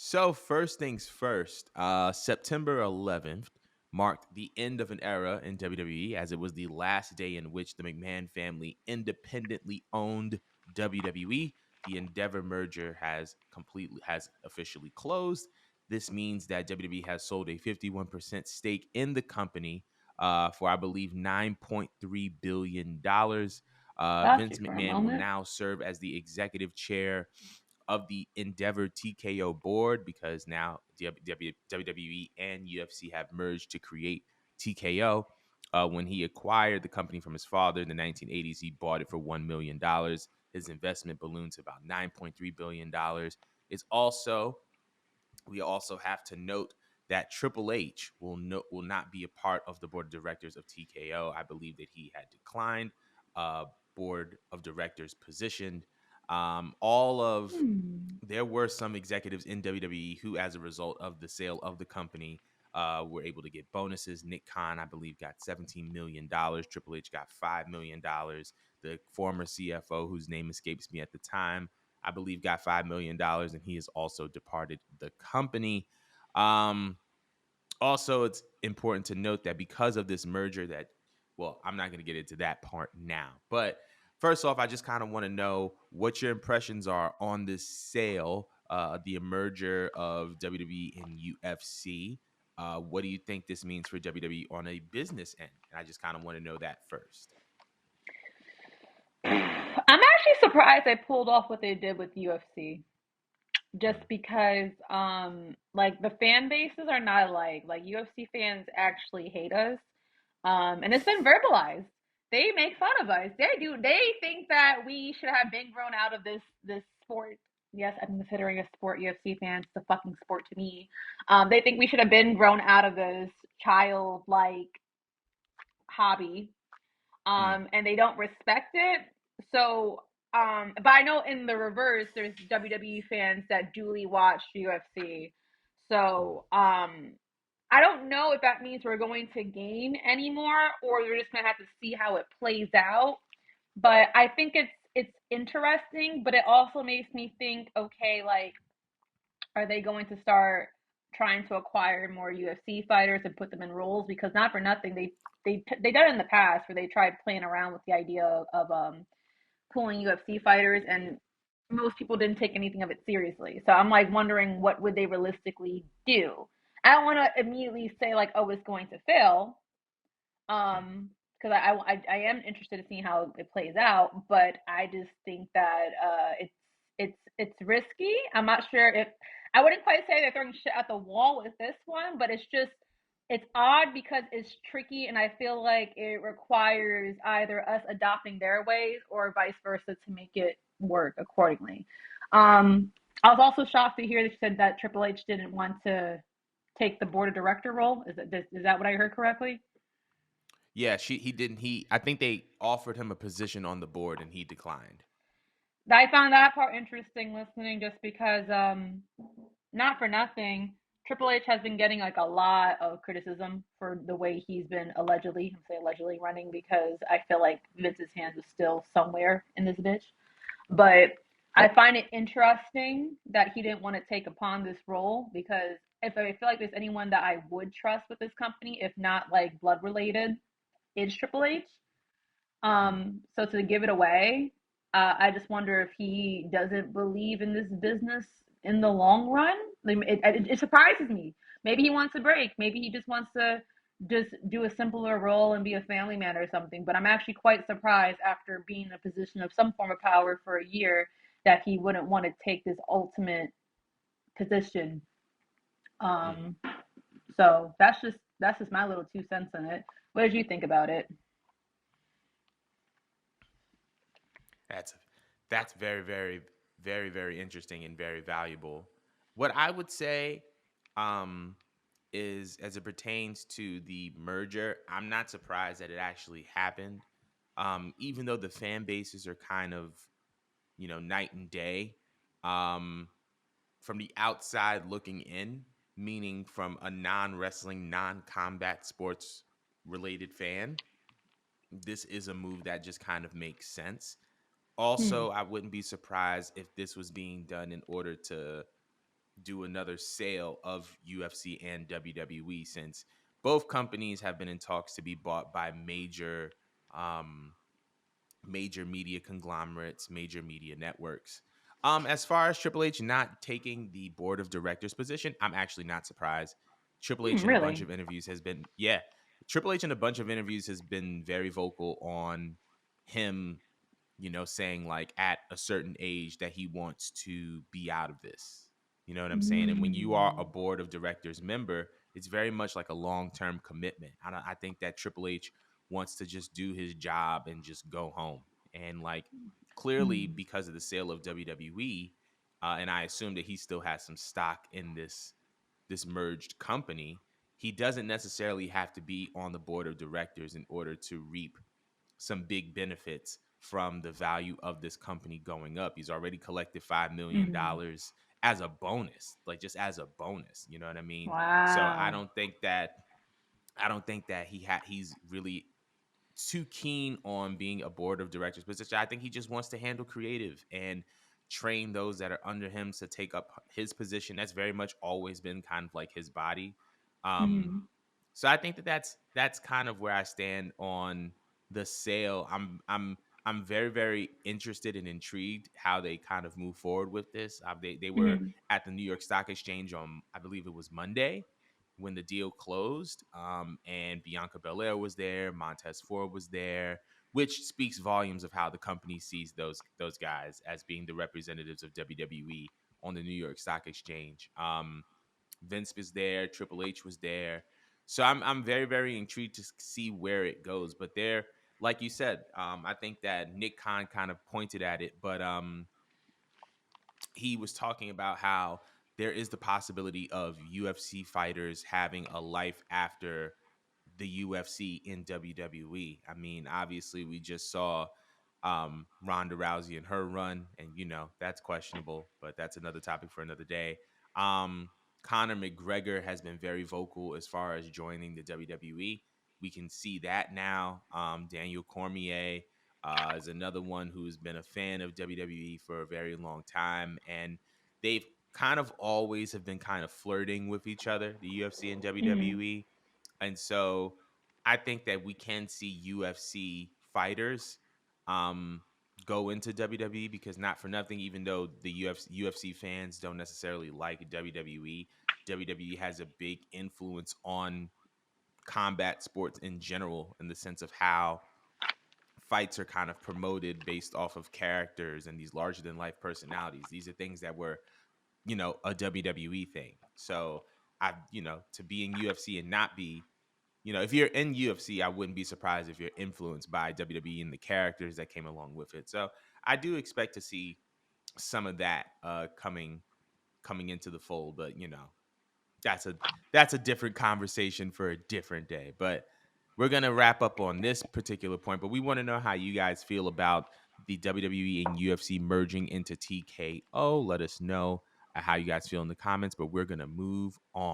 So first things first, September 11th marked the end of an era in WWE as it was the last day in which the McMahon family independently owned WWE. The Endeavor merger has officially closed. This means that WWE has sold a 51% stake in the company for I believe $9.3 billion. Got Vince you for a McMahon will moment. now serve as the executive chair of the Endeavor TKO board because now WWE and UFC have merged to create TKO. When he acquired the company from his father in the 1980s, he bought it for $1 million. His investment ballooned to about $9.3 billion. It's also We also have to note that Triple H will not be a part of the board of directors of TKO. I believe that he had declined board of directors position. All of Hmm. There were some executives in WWE who, as a result of the sale of the company, were able to get bonuses. Nick Khan, I believe, got $17 million. Triple H got $5 million. The former CFO, whose name escapes me at the time, I believe, got $5 million, and he has also departed the company. Um, Also, it's important to note that because of this merger, I'm not going to get into that part now. But first off, I just kind of want to know what your impressions are on this sale, the merger of WWE and UFC. What do you think this means for WWE on a business end? And I just kind of want to know that first. I'm actually surprised they pulled off what they did with UFC. Just Mm, because like the fan bases are not alike. Like UFC fans actually hate us. And it's been verbalized. They make fun of us. They think that we should have been grown out of this sport. Yes, I'm considering a sport UFC fan. It's a fucking sport to me. They think we should have been grown out of this childlike hobby, mm, and they don't respect it. So, but I know in the reverse, there's WWE fans that duly watch UFC. mm. So, I don't know if that means we're going to gain anymore, or we're just gonna have to see how it plays out. But I think it's interesting, but it also makes me think, okay, like, are they going to start trying to acquire more UFC fighters and put them in roles? Because not for nothing, they done it in the past where they tried playing around with the idea of pulling UFC fighters, and most people didn't take anything of it seriously. So I'm like wondering what would they realistically do. I don't want to immediately say like, oh, it's going to fail, because I am interested in seeing how it plays out, but I just think that it's risky. I'm not sure if I wouldn't quite say they're throwing shit at the wall with this one, but it's odd because it's tricky, and I feel like it requires either us adopting their ways or vice versa to make it work accordingly. I was also shocked to hear they said that Triple H didn't want to take the board of director role. Is that what I heard correctly? Yeah, he didn't. I think they offered him a position on the board and he declined. I found that part interesting listening just because not for nothing, Triple H has been getting like a lot of criticism for the way he's been allegedly, I'm saying allegedly running, because I feel like Vince's hands is still somewhere in this bitch. But I find it interesting that he didn't want to take upon this role, because if I feel like there's anyone that I would trust with this company, if not like blood related, is Triple H. Mm. So to give it away, I just wonder if he doesn't believe in this business in the long run. Like, it surprises me. Maybe he wants a break. Maybe he just wants to just do a simpler role and be a family man or something. But I'm actually quite surprised after being in a position of some form of power for a year that he wouldn't want to take this ultimate position. Mm. Um, so that's just my little 2 cents on it. What did you think about it? That's that's very, very, very, very interesting and very valuable. What I would say um, is, as it pertains to the merger, I'm not surprised that it actually happened. Even though the fan bases are kind of, night and day. Um, from the outside looking in, meaning from a non-wrestling, non-combat sports related fan, this is a move that just kind of makes sense. Hmm. Also, I wouldn't be surprised if this was being done in order to do another sale of UFC and WWE, since both companies have been in talks to be bought by um, major media conglomerates, major media networks. As far as Triple H not taking the board of directors position, I'm actually not surprised. Triple H in a bunch Really? of interviews has been, yeah, Triple H in a bunch of interviews has been very vocal on him, saying like at a certain age that he wants to be out of this. You know what I'm saying? And when you are a Mm. board of directors member, it's very much like a long term commitment. I think that Triple H wants to just do his job and just go home. And like clearly Mm. because of the sale of WWE, and I assume that he still has some stock in this merged company, he doesn't necessarily have to be on the board of directors in order to reap some big benefits from the value of this company going up. He's already collected Mm. $5 million as a bonus, like just as a bonus. You know what I mean? So I Wow. don't think that he's really too keen on being a board of directors position. I think he just wants to handle creative and train those that are under him to take up his position. That's very much always been kind of like his body. Um, Mm. so I think that that's kind of where I stand on the sale. I'm very very interested and intrigued how they kind of move forward with this. They were Mm. at the New York Stock Exchange on, I believe it was Monday, when the deal closed. And Bianca Belair was there, Montez Ford was there, which speaks volumes of how the company sees those guys as being the representatives of WWE on the New York Stock Exchange. Vince was there, Triple H was there. So I'm very very intrigued to see where it goes. But there, like you said, I think that Nick Khan kind of pointed at it, but he was talking about how there is the possibility of UFC fighters having a life after the UFC in WWE. I mean, obviously, we just saw Ronda Rousey and her run, and that's questionable, but that's another topic for another day. Um, Conor McGregor has been very vocal as far as joining the WWE. We can see that now. Daniel Cormier is another one who's been a fan of WWE for a very long time, and they've kind of always have been kind of flirting with each other, the UFC and Mm. WWE. And so I think that we can see UFC fighters um, go into WWE, because not for nothing, even though the UFC fans don't necessarily like WWE, WWE has a big influence on combat sports in general, in the sense of how fights are kind of promoted based off of characters and these larger than life personalities. These are things that were, a WWE thing. So to be in UFC and not be, if you're in UFC, I wouldn't be surprised if you're influenced by WWE and the characters that came along with it. So I do expect to see some of that coming into the fold, but that's a that's a different conversation for a different day. But we're gonna wrap up on this particular point. But we want to know how you guys feel about the WWE and UFC merging into TKO. Let us know how you guys feel in the comments. But we're gonna move on.